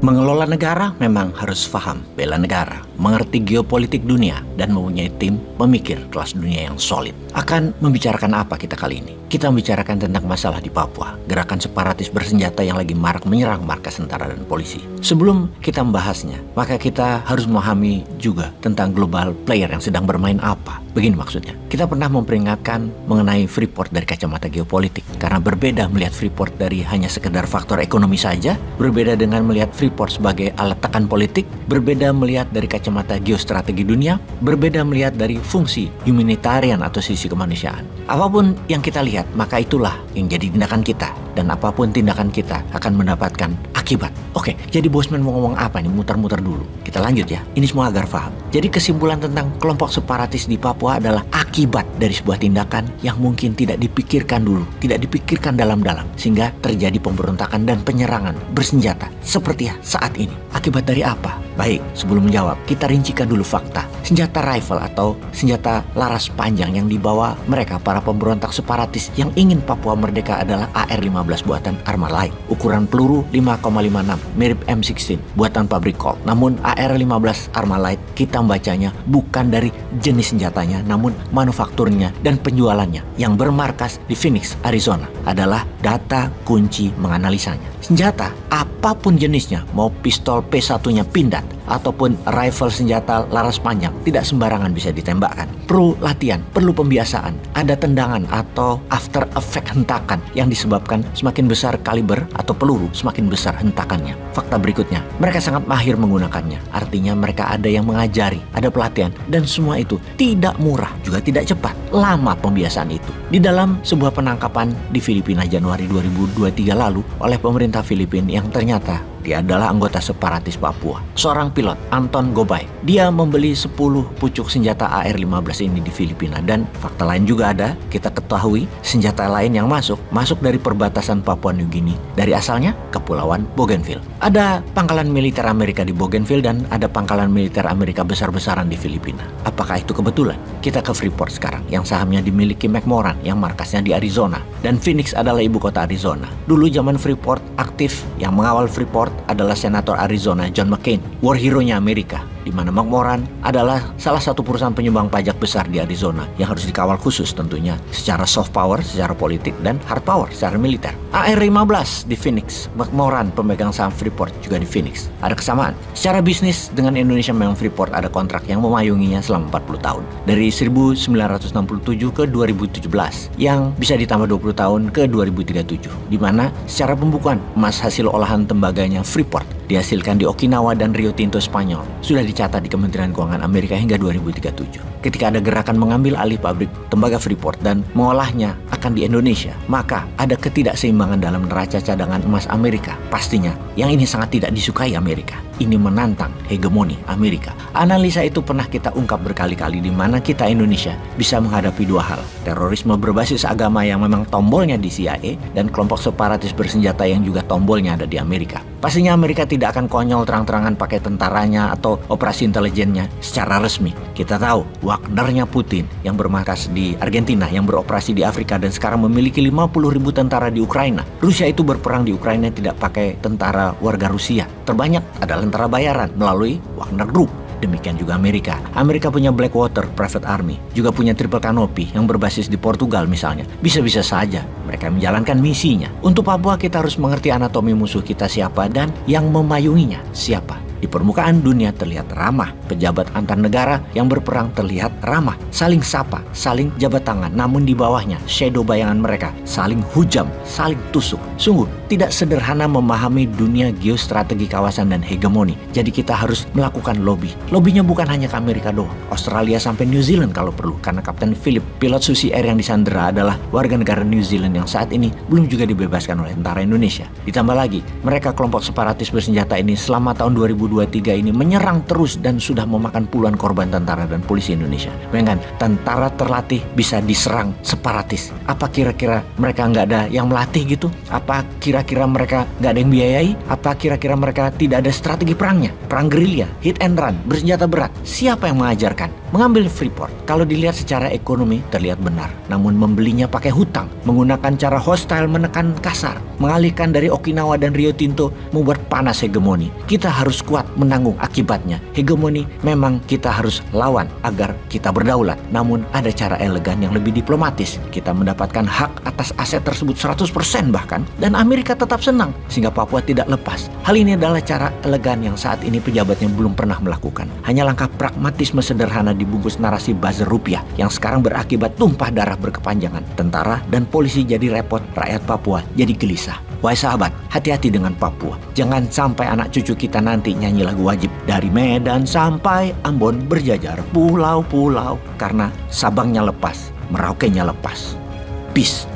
Mengelola negara memang harus paham bela negara, mengerti geopolitik dunia, dan mempunyai tim pemikir kelas dunia yang solid. Akan membicarakan apa kita kali ini? Kita membicarakan tentang masalah di Papua, gerakan separatis bersenjata yang lagi marak menyerang markas tentara dan polisi. Sebelum kita membahasnya, maka kita harus memahami juga tentang global player yang sedang bermain apa. Begini maksudnya, kita pernah memperingatkan mengenai Freeport dari kacamata geopolitik, karena berbeda melihat Freeport dari hanya sekedar faktor ekonomi saja, berbeda dengan melihat Freeport sebagai alat tekan politik, berbeda melihat dari kacamata geostrategi dunia, berbeda melihat dari fungsi humanitarian atau sisi kemanusiaan. Apapun yang kita lihat, maka itulah yang jadi tindakan kita, dan apapun tindakan kita akan mendapatkan akibat. Oke, jadi Bosman mau ngomong apa nih? Muter-muter dulu. Kita lanjut ya, ini semua agar paham. Jadi kesimpulan tentang kelompok separatis di Papua adalah akibat dari sebuah tindakan yang mungkin tidak dipikirkan dulu, tidak dipikirkan dalam-dalam, sehingga terjadi pemberontakan dan penyerangan bersenjata seperti saat ini. Akibat dari apa? Baik, sebelum menjawab, kita rincikan dulu fakta. Senjata rifle atau senjata laras panjang yang dibawa mereka para pemberontak separatis yang ingin Papua merdeka adalah AR-15 buatan Armalite. Ukuran peluru 5,56, mirip M16 buatan pabrik Colt. Namun AR-15 Armalite kita membacanya bukan dari jenis senjatanya, namun manufakturnya dan penjualannya yang bermarkas di Phoenix, Arizona adalah data kunci menganalisanya. Senjata apapun jenisnya, mau pistol P1-nya pindad ataupun rifle senjata laras panjang, tidak sembarangan bisa ditembakkan. Perlu latihan, perlu pembiasaan, ada tendangan atau after effect hentakan yang disebabkan semakin besar kaliber atau peluru, semakin besar hentakannya. Fakta berikutnya, mereka sangat mahir menggunakannya. Artinya mereka ada yang mengajari, ada pelatihan, dan semua itu tidak murah, juga tidak cepat. Lama pembiasaan itu. Di dalam sebuah penangkapan di Filipina Januari 2023 lalu oleh pemerintah Filipina yang ternyata dia adalah anggota separatis Papua. Seorang pilot, Anton Gobay, dia membeli 10 pucuk senjata AR-15 ini di Filipina. Dan fakta lain juga ada, kita ketahui senjata lain yang masuk dari perbatasan Papua New Guinea. Dari asalnya, Kepulauan Bougainville. Ada pangkalan militer Amerika di Bougainville dan ada pangkalan militer Amerika besar-besaran di Filipina. Apakah itu kebetulan? Kita ke Freeport sekarang, yang sahamnya dimiliki McMoran, yang markasnya di Arizona. Dan Phoenix adalah ibu kota Arizona. Dulu zaman Freeport aktif, yang mengawal Freeport adalah Senator Arizona John McCain, war hero-nya Amerika, di mana McMoran adalah salah satu perusahaan penyumbang pajak besar di Arizona yang harus dikawal khusus tentunya secara soft power, secara politik, dan hard power, secara militer. AR-15 di Phoenix, McMoran pemegang saham Freeport juga di Phoenix. Ada kesamaan. Secara bisnis dengan Indonesia memang Freeport ada kontrak yang memayunginya selama 40 tahun. Dari 1967 ke 2017 yang bisa ditambah 20 tahun ke 2037. Di mana secara pembukuan emas hasil olahan tembaganya Freeport dihasilkan di Okinawa dan Rio Tinto Spanyol sudah dicatat di Kementerian Keuangan Amerika hingga 2037. Ketika ada gerakan mengambil alih pabrik tembaga Freeport dan mengolahnya akan di Indonesia, maka ada ketidakseimbangan dalam neraca cadangan emas Amerika. Pastinya yang ini sangat tidak disukai Amerika. Ini menantang hegemoni Amerika. Analisa itu pernah kita ungkap berkali-kali, di mana kita Indonesia bisa menghadapi dua hal. Terorisme berbasis agama yang memang tombolnya di CIA dan kelompok separatis bersenjata yang juga tombolnya ada di Amerika. Pastinya Amerika tidak akan konyol terang-terangan pakai tentaranya atau operasi intelijennya secara resmi. Kita tahu Wagnernya Putin yang bermarkas di Argentina, yang beroperasi di Afrika dan sekarang memiliki 50.000 tentara di Ukraina. Rusia itu berperang di Ukraina tidak pakai tentara warga Rusia. Terbanyak adalah tentara bayaran melalui Wagner Group. Demikian juga Amerika. Amerika punya Blackwater Private Army, juga punya Triple Canopy yang berbasis di Portugal misalnya. Bisa-bisa saja mereka menjalankan misinya. Untuk Papua kita harus mengerti anatomi musuh kita siapa dan yang memayunginya siapa. Di permukaan dunia terlihat ramah, pejabat antar negara yang berperang terlihat ramah, saling sapa, saling jabat tangan, namun di bawahnya shadow bayangan mereka saling hujam, saling tusuk. Sungguh tidak sederhana memahami dunia geostrategi kawasan dan hegemoni. Jadi kita harus melakukan lobby. Lobbynya bukan hanya ke Amerika doang, Australia sampai New Zealand kalau perlu, karena Kapten Philip, pilot Susi Air yang disandera, adalah warga negara New Zealand yang saat ini belum juga dibebaskan oleh tentara Indonesia. Ditambah lagi, mereka kelompok separatis bersenjata ini selama tahun 2023 ini menyerang terus dan sudah memakan puluhan korban tentara dan polisi Indonesia. Bayangkan, tentara terlatih bisa diserang separatis. Apa kira-kira mereka nggak ada yang melatih gitu? Apa kira-kira mereka nggak ada yang biayai? Apa kira-kira mereka tidak ada strategi perangnya? Perang gerilya, hit and run, bersenjata berat. Siapa yang mengajarkan? Mengambil Freeport, kalau dilihat secara ekonomi terlihat benar, namun membelinya pakai hutang, menggunakan cara hostile menekan kasar, mengalihkan dari Okinawa dan Rio Tinto, membuat panas hegemoni. Kita harus kuat menanggung akibatnya. Hegemoni memang kita harus lawan agar kita berdaulat, namun ada cara elegan yang lebih diplomatis. Kita mendapatkan hak atas aset tersebut 100% bahkan, dan Amerika tetap senang sehingga Papua tidak lepas. Hal ini adalah cara elegan yang saat ini pejabatnya belum pernah melakukan. Hanya langkah pragmatisme sederhana dibungkus narasi buzzer rupiah yang sekarang berakibat tumpah darah berkepanjangan. Tentara dan polisi jadi repot, rakyat Papua jadi gelisah. Wahai sahabat, hati-hati dengan Papua. Jangan sampai anak cucu kita nanti nyanyi lagu wajib dari Medan sampai Ambon berjajar pulau-pulau karena Sabangnya lepas, Merauke-nya lepas. Peace.